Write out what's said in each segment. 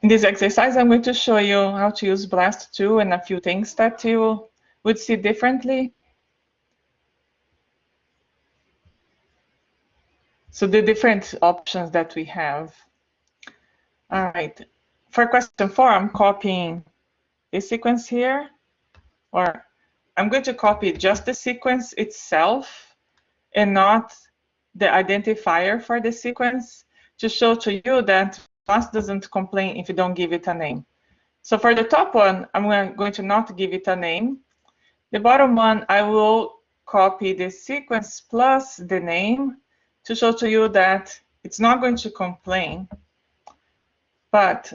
In this exercise, I'm going to show you how to use BLAST2 and a few things that you would see differently. So the different options that we have. All right. For question 4, I'm copying this sequence here, or I'm going to copy just the sequence itself and not the identifier for the sequence to show to you that BLAST doesn't complain if you don't give it a name. So for the top one, I'm going to not give it a name. The bottom one, I will copy the sequence plus the name to show to you that it's not going to complain. But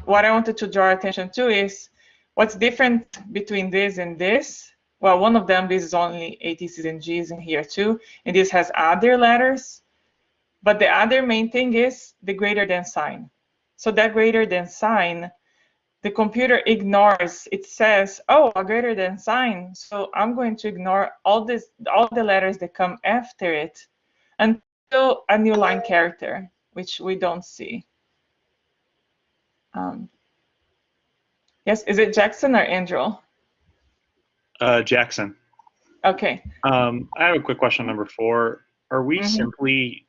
what I wanted to draw attention to is what's different between this and this. Well, one of them, this is only ATCs and Gs in here too, and this has other letters. But the other main thing is the greater than sign. So that greater than sign, the computer ignores. It says, oh, a greater than sign, so I'm going to ignore all the letters that come after it until a new line character, which we don't see. Yes, is it Jackson or Andrew? Jackson. Okay. I have a quick question, number 4. Are we simply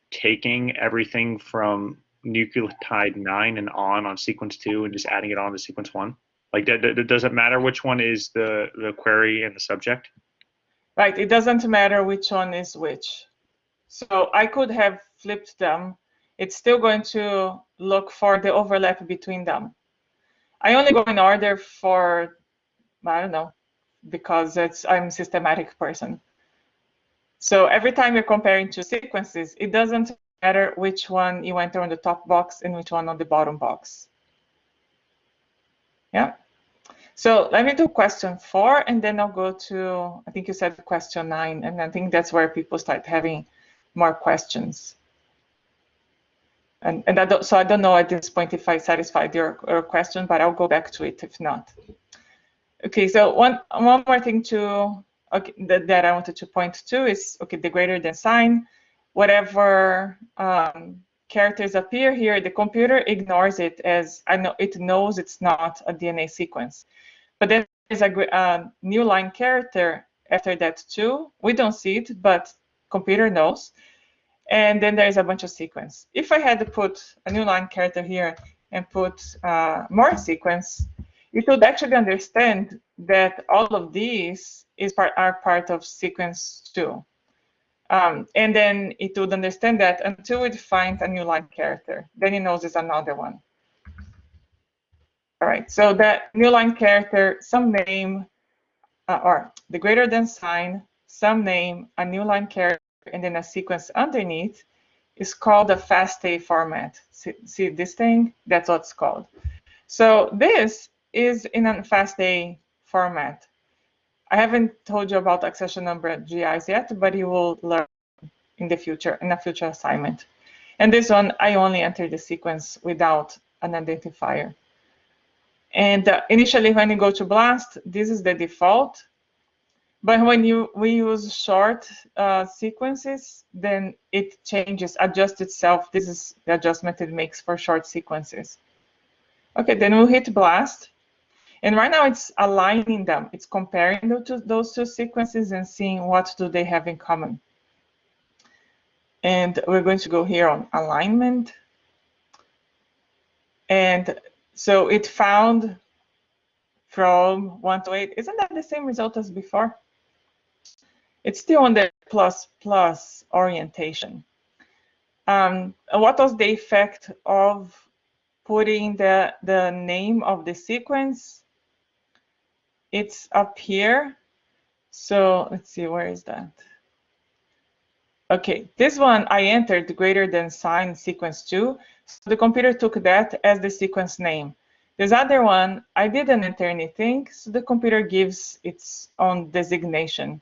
taking everything from nucleotide 9 and on sequence 2 and just adding it on to sequence 1? Like, does it matter which one is the query and the subject? Right, it doesn't matter which one is which. So I could have flipped them. It's still going to look for the overlap between them. I only go in order for, I don't know, because I'm a systematic person. So every time you're comparing two sequences, it doesn't matter which one you enter on the top box and which one on the bottom box. Yeah. So let me do question 4, and then I'll go to, I think you said question 9, and I think that's where people start having more questions. And so I don't know at this point if I satisfied your question, but I'll go back to it if not. Okay, so one more thing that I wanted to point to is, okay, the greater than sign, whatever characters appear here, the computer ignores it as, it knows it's not a DNA sequence. But then there's a new line character after that too. We don't see it, but computer knows. And then there's a bunch of sequence. If I had to put a new line character here and put more sequence, you should actually understand that all of these are part of sequence 2. And then it would understand that until it finds a new line character. Then it knows it's another one. All right, so that new line character, some name, or the greater than sign, some name, a new line character, and then a sequence underneath is called a FASTA format. See this thing? That's what it's called. So this is in a FASTA format. I haven't told you about accession number GIs yet, but you will learn in the future, in a future assignment. And this one, I only enter the sequence without an identifier. And initially, when you go to BLAST, this is the default. But when we use short sequences, then it changes, adjusts itself. This is the adjustment it makes for short sequences. Okay, then we'll hit BLAST. And right now it's aligning them. It's comparing those two sequences and seeing what do they have in common. And we're going to go here on alignment. And so it found from 1 to 8. Isn't that the same result as before? It's still on the plus orientation. What was the effect of putting the name of the sequence? It's up here. So let's see, where is that? Okay, this one I entered greater than sign sequence 2. So the computer took that as the sequence name. This other one, I didn't enter anything, so the computer gives its own designation.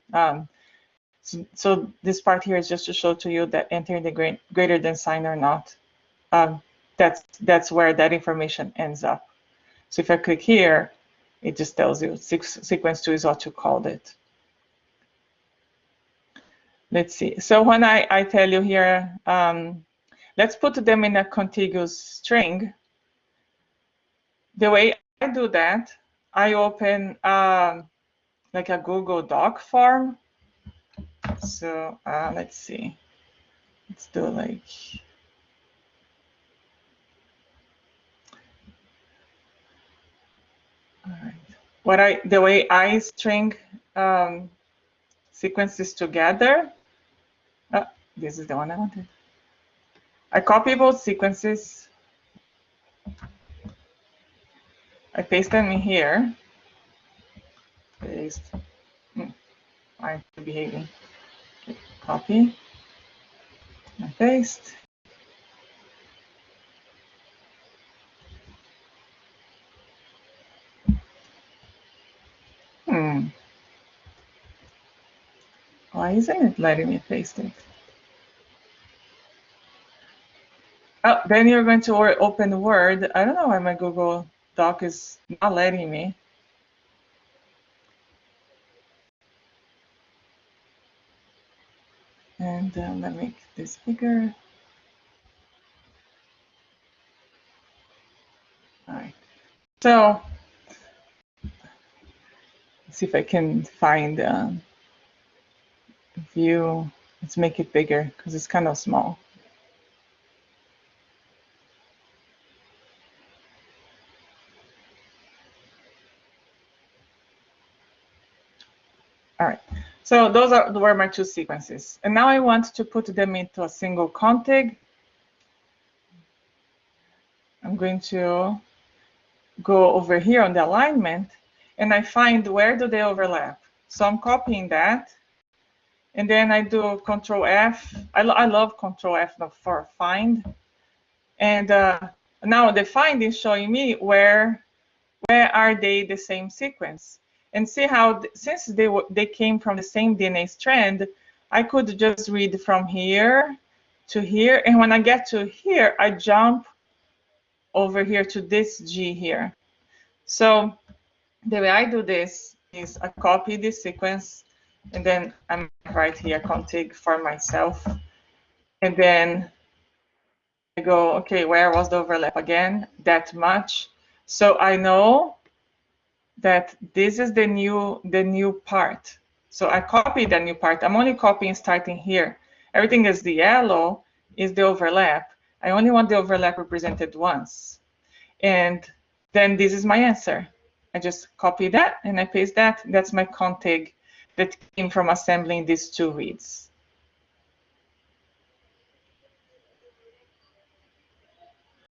So this part here is just to show to you that entering the greater than sign or not. That's where that information ends up. So if I click here, it just tells you sequence 2 is what you called it. Let's see. So when I tell you here, let's put them in a contiguous string. the way I do that, I open like a Google Doc form. So let's see. Let's do like, all right. The way I string sequences together. This is the one I wanted. I copy both sequences. I paste them in here. Paste. I'm behaving. Okay. Copy. And paste. Why isn't it letting me paste it? Oh, then you're going to open Word. I don't know why my Google Doc is not letting me. And let me make this bigger. All right. So let's see if I can find view. Let's make it bigger because it's kind of small. All right. So those were my two sequences. And now I want to put them into a single config. I'm going to go over here on the alignment, and I find where do they overlap. So I'm copying that, and then I do Control F. I love Control F for find, and now the find is showing me where are they the same sequence, and see how since they came from the same DNA strand, I could just read from here to here, and when I get to here, I jump over here to this G here. So the way I do this is I copy this sequence, and then I'm right here config for myself, and then I go, okay, where was the overlap again? That much. So I know that this is the new part. So I copy the new part. I'm only copying starting here. Everything is the yellow is the overlap. I only want the overlap represented once. And then this is my answer. I just copy that and I paste that. That's my config that came from assembling these two reads.